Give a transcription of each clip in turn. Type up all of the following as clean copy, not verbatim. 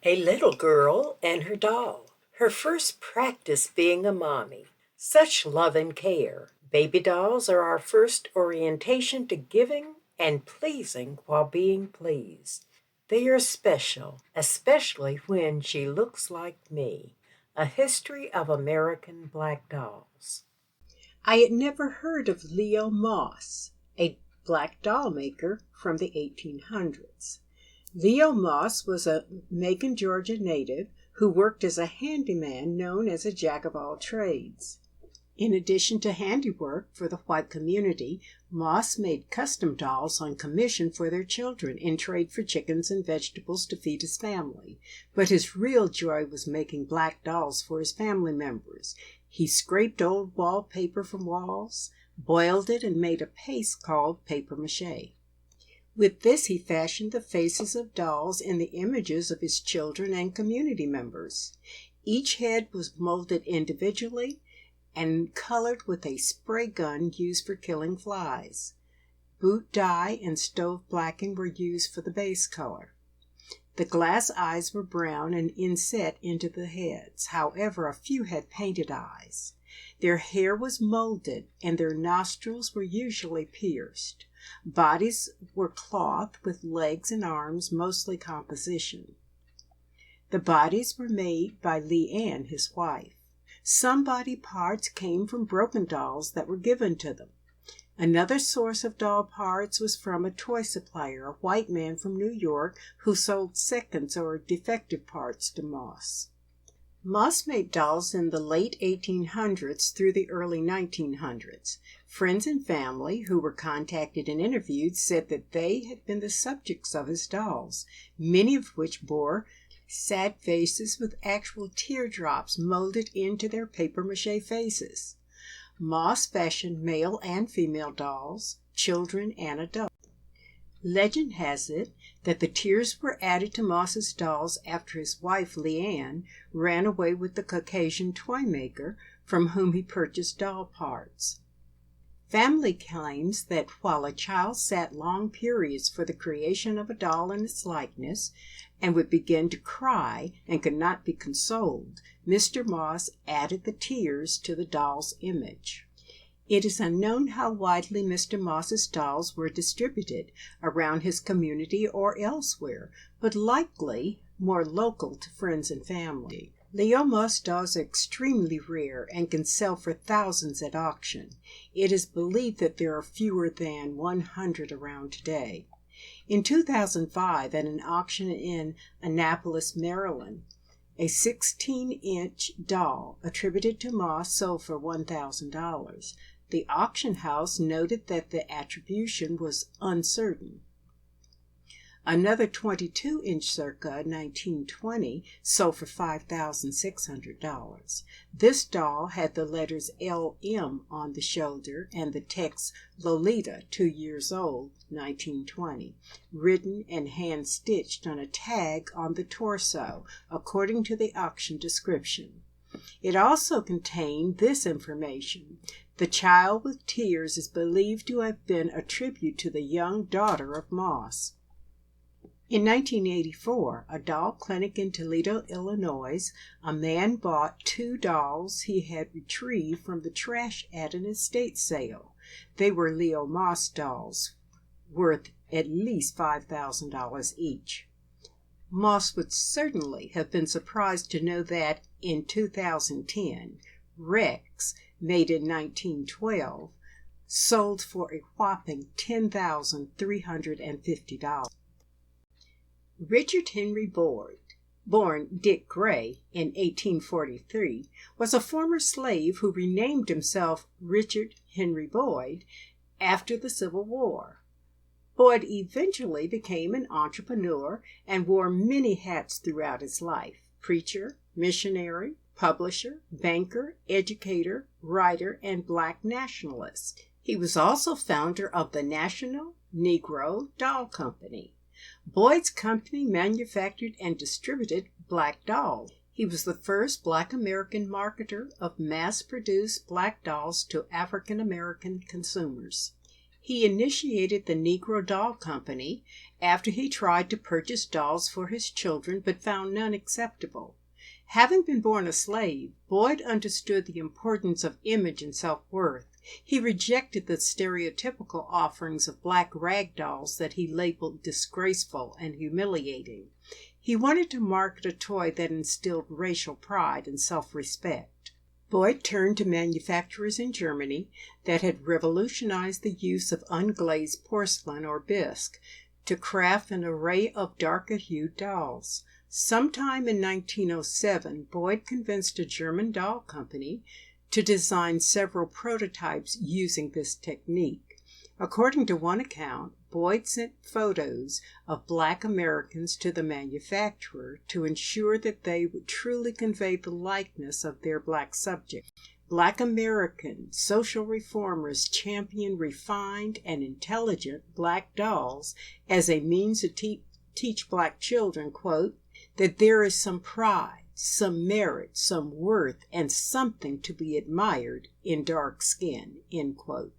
A little girl and her doll. Her first practice being a mommy. Such love and care. Baby dolls are our first orientation to giving and pleasing while being pleased. They are special, especially when she looks like me. A history of American black dolls. I had never heard of Leo Moss, a black doll maker from the 1800s. Leo Moss was a Macon, Georgia native who worked as a handyman known as a jack of all trades. In addition to handiwork for the white community, Moss made custom dolls on commission for their children in trade for chickens and vegetables to feed his family. But his real joy was making black dolls for his family members. He scraped old wallpaper from walls, boiled it, and made a paste called papier-mâché. With this, he fashioned the faces of dolls in the images of his children and community members. Each head was molded individually and colored with a spray gun used for killing flies. Boot dye and stove blacking were used for the base color. The glass eyes were brown and inset into the heads. However, a few had painted eyes. Their hair was molded, and their nostrils were usually pierced. Bodies were cloth with legs and arms, mostly composition. The bodies were made by Leanne, his wife. Some body parts came from broken dolls that were given to them. Another source of doll parts was from a toy supplier, a white man from New York who sold seconds or defective parts to Moss. Moss made dolls in the late 1800s through the early 1900s. Friends and family who were contacted and interviewed said that they had been the subjects of his dolls, many of which bore sad faces with actual teardrops molded into their papier-mâché faces. Moss fashioned male and female dolls, children and adults. Legend has it that the tears were added to Moss's dolls after his wife, Leanne, ran away with the Caucasian toy maker from whom he purchased doll parts. Family claims that while a child sat long periods for the creation of a doll in its likeness and would begin to cry and could not be consoled, Mr. Moss added the tears to the doll's image. It is unknown how widely Mr. Moss's dolls were distributed around his community or elsewhere, but likely more local to friends and family. Leo Moss dolls are extremely rare and can sell for thousands at auction. It is believed that there are fewer than 100 around today. In 2005, at an auction in Annapolis, Maryland, a 16-inch doll attributed to Moss sold for $1,000. The auction house noted that the attribution was uncertain. Another 22-inch circa 1920 sold for $5,600. This doll had the letters LM on the shoulder and the text Lolita, 2 years old, 1920, written and hand-stitched on a tag on the torso, according to the auction description. It also contained this information. The child with tears is believed to have been a tribute to the young daughter of Moss. In 1984, a doll clinic in Toledo, Illinois, a man bought 2 dolls he had retrieved from the trash at an estate sale. They were Leo Moss dolls, worth at least $5,000 each. Moss would certainly have been surprised to know that in 2010, Rex, made in 1912, sold for a whopping $10,350. Richard Henry Boyd, born Dick Gray in 1843, was a former slave who renamed himself Richard Henry Boyd after the Civil War. Boyd eventually became an entrepreneur and wore many hats throughout his life: preacher, missionary, publisher, banker, educator, writer, and black nationalist. He was also founder of the National Negro Doll Company. Boyd's company manufactured and distributed black dolls. He was the first Black American marketer of mass-produced black dolls to African American consumers. He initiated the Negro Doll Company after he tried to purchase dolls for his children but found none acceptable. Having been born a slave, Boyd understood the importance of image and self-worth. He rejected the stereotypical offerings of black rag dolls that he labeled disgraceful and humiliating. He wanted to market a toy that instilled racial pride and self-respect. Boyd turned to manufacturers in Germany that had revolutionized the use of unglazed porcelain or bisque to craft an array of darker-hued dolls. Sometime in 1907, Boyd convinced a German doll company to design several prototypes using this technique. According to one account, Boyd sent photos of Black Americans to the manufacturer to ensure that they would truly convey the likeness of their black subject. Black American social reformers championed refined and intelligent black dolls as a means to teach black children, quote, that there is some pride, some merit, some worth, and something to be admired in dark skin, end quote.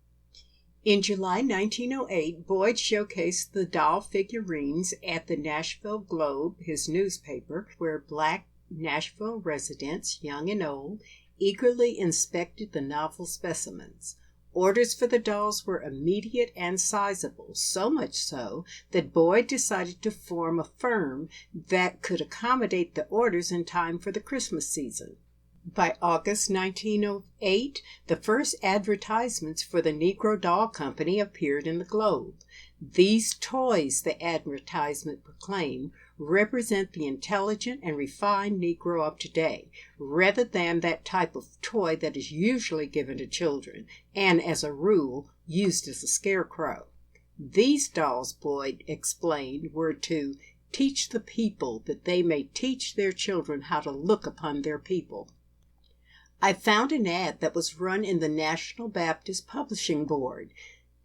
In July 1908, Boyd showcased the doll figurines at the Nashville Globe, his newspaper, where black Nashville residents, young and old, eagerly inspected the novel specimens. Orders for the dolls were immediate and sizable, so much so that Boyd decided to form a firm that could accommodate the orders in time for the Christmas season. By August 1908, the first advertisements for the Negro Doll Company appeared in the Globe. These toys, the advertisement proclaimed, represent the intelligent and refined Negro of today, rather than that type of toy that is usually given to children, and as a rule, used as a scarecrow. These dolls, Boyd explained, were to teach the people that they may teach their children how to look upon their people. I found an ad that was run in the National Baptist Publishing Board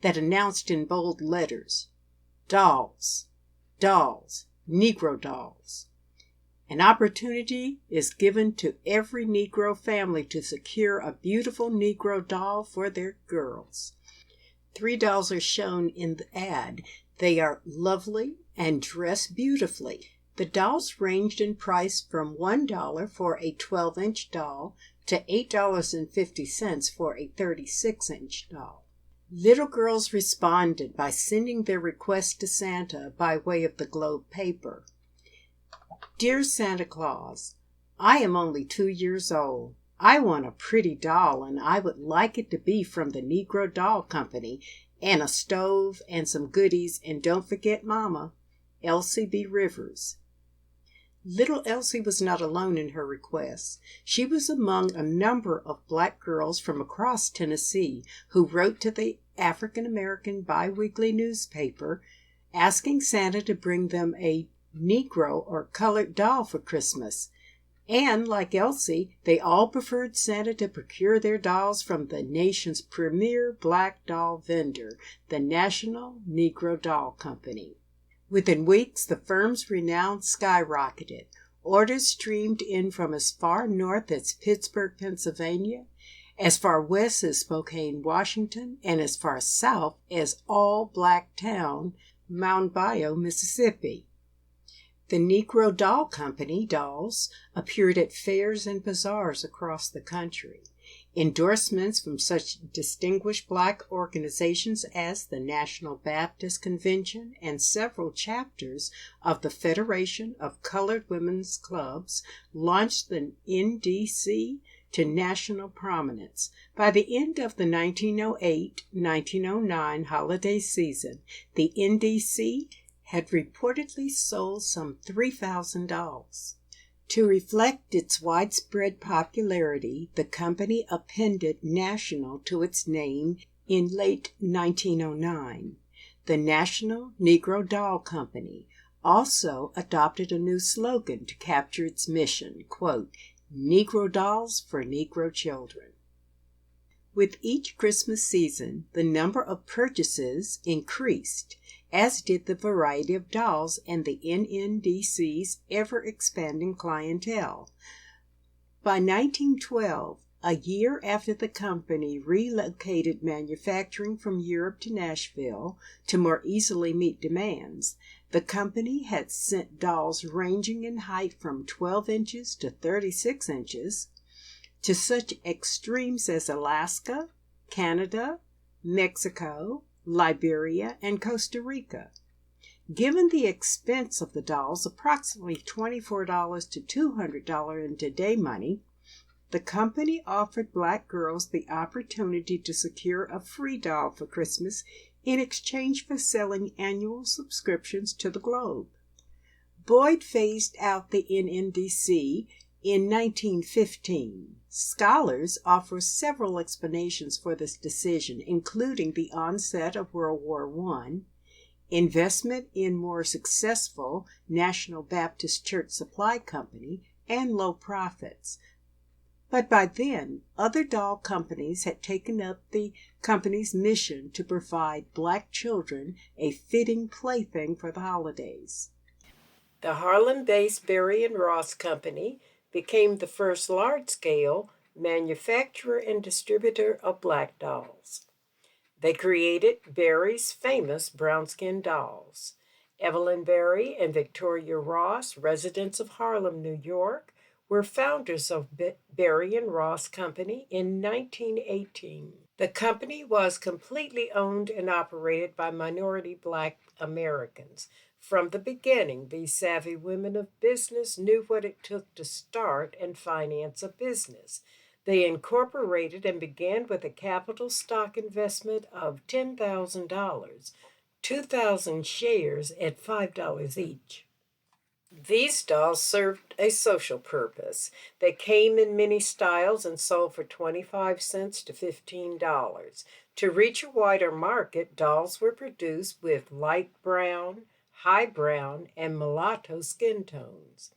that announced in bold letters, "Dolls, dolls, Negro dolls. An opportunity is given to every Negro family to secure a beautiful Negro doll for their girls." 3 dolls are shown in the ad. They are lovely and dress beautifully. The dolls ranged in price from $1 for a 12-inch doll to $8.50 for a 36-inch doll. Little girls responded by sending their requests to Santa by way of the Globe paper. Dear Santa Claus, I am only 2 years old. I want a pretty doll, and I would like it to be from the Negro Doll Company, and a stove and some goodies, and don't forget Mama, Elsie B. Rivers. Little Elsie was not alone in her requests. She was among a number of black girls from across Tennessee who wrote to the African American biweekly newspaper asking Santa to bring them a Negro or colored doll for Christmas. And, like Elsie, they all preferred Santa to procure their dolls from the nation's premier black doll vendor, the National Negro Doll Company. Within weeks, the firm's renown skyrocketed. Orders streamed in from as far north as Pittsburgh, Pennsylvania, as far west as Spokane, Washington, and as far south as all-black town, Mount Bio, Mississippi. The Negro Doll Company dolls appeared at fairs and bazaars across the country. Endorsements from such distinguished black organizations as the National Baptist Convention and several chapters of the Federation of Colored Women's Clubs launched the NDC to national prominence. By the end of the 1908-1909 holiday season, the NDC had reportedly sold some 3,000 dolls. To reflect its widespread popularity, the company appended National to its name in late 1909. The National Negro Doll Company also adopted a new slogan to capture its mission, quote, "Negro Dolls for Negro Children." With each Christmas season, the number of purchases increased, as did the variety of dolls and the NNDC's ever-expanding clientele. By 1912, A year after the company relocated manufacturing from Europe to Nashville to more easily meet demands, the company had sent dolls ranging in height from 12 inches to 36 inches to such extremes as Alaska, Canada, Mexico, Liberia, and Costa Rica. Given the expense of the dolls, approximately $24 to $200 in today money, the company offered Black girls the opportunity to secure a free doll for Christmas in exchange for selling annual subscriptions to the Globe. Boyd phased out the NNDC in 1915. Scholars offer several explanations for this decision, including the onset of World War I, investment in more successful National Baptist Church Supply Company, and low profits. But by then, other doll companies had taken up the company's mission to provide Black children a fitting plaything for the holidays. The Harlem-based Berry and Ross Company became the first large-scale manufacturer and distributor of Black dolls. They created Berry's famous brown-skin dolls. Evelyn Berry and Victoria Ross, residents of Harlem, New York, were founders of Berry and Ross Company in 1918. The company was completely owned and operated by minority Black Americans. From the beginning, these savvy women of business knew what it took to start and finance a business. They incorporated and began with a capital stock investment of $10,000, 2,000 shares at $5 each. These dolls served a social purpose. They came in many styles and sold for 25 cents to $15. To reach a wider market, dolls were produced with light brown, high brown, and mulatto skin tones.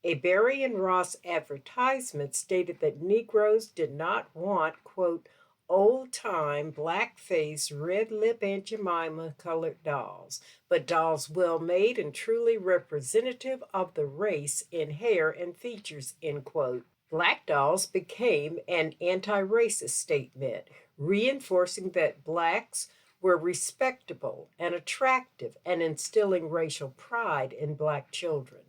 A Berry and Ross advertisement stated that Negroes did not want, quote, old-time, black-faced, red-lip Aunt Jemima colored dolls, but dolls well-made and truly representative of the race in hair and features, end quote. Black dolls became an anti-racist statement, reinforcing that Blacks were respectable and attractive and instilling racial pride in Black children.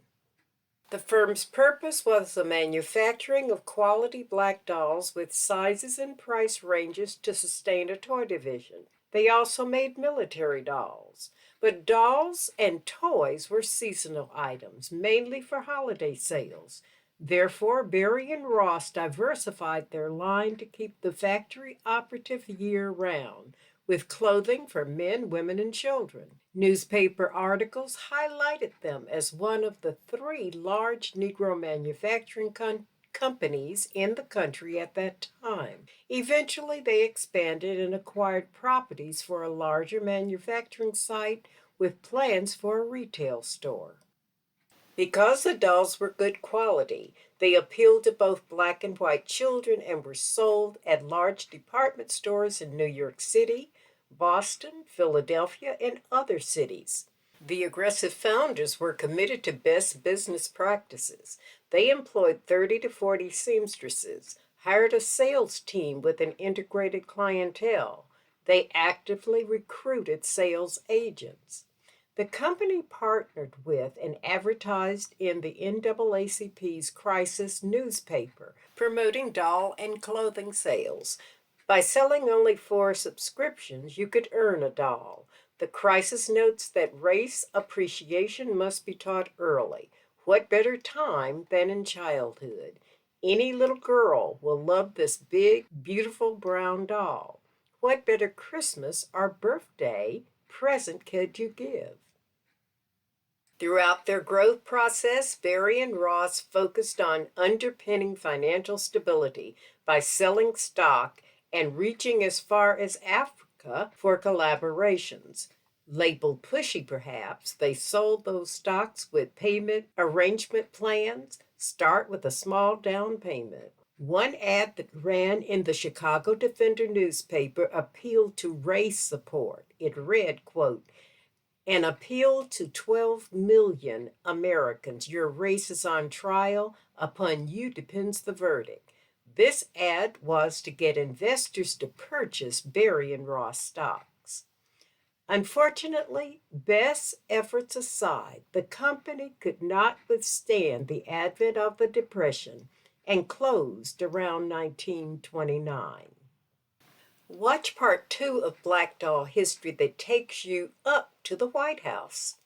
The firm's purpose was the manufacturing of quality Black dolls with sizes and price ranges to sustain a toy division. They also made military dolls. But dolls and toys were seasonal items, mainly for holiday sales. Therefore, Berry and Ross diversified their line to keep the factory operative year-round, with clothing for men, women, and children. Newspaper articles highlighted them as one of the 3 large Negro manufacturing companies in the country at that time. Eventually, they expanded and acquired properties for a larger manufacturing site with plans for a retail store. Because the dolls were good quality, they appealed to both Black and white children and were sold at large department stores in New York City, Boston, Philadelphia, and other cities. The aggressive founders were committed to best business practices. They employed 30 to 40 seamstresses, hired a sales team with an integrated clientele. They actively recruited sales agents. The company partnered with and advertised in the NAACP's Crisis newspaper, promoting doll and clothing sales. By selling only 4 subscriptions, you could earn a doll. The Crisis notes that race appreciation must be taught early. What better time than in childhood? Any little girl will love this big, beautiful brown doll. What better Christmas or birthday present could you give? Throughout their growth process, Berry and Ross focused on underpinning financial stability by selling stock and reaching as far as Africa for collaborations. Labeled pushy perhaps, they sold those stocks with payment arrangement plans. Start with a small down payment. One ad that ran in the Chicago Defender newspaper appealed to race support. It read, quote, an appeal to 12 million Americans. Your race is on trial. Upon you depends the verdict. This ad was to get investors to purchase Berry and Ross stocks. Unfortunately, best efforts aside, the company could not withstand the advent of the Depression and closed around 1929. Watch part 2 of Black Doll History that takes you up to the White House.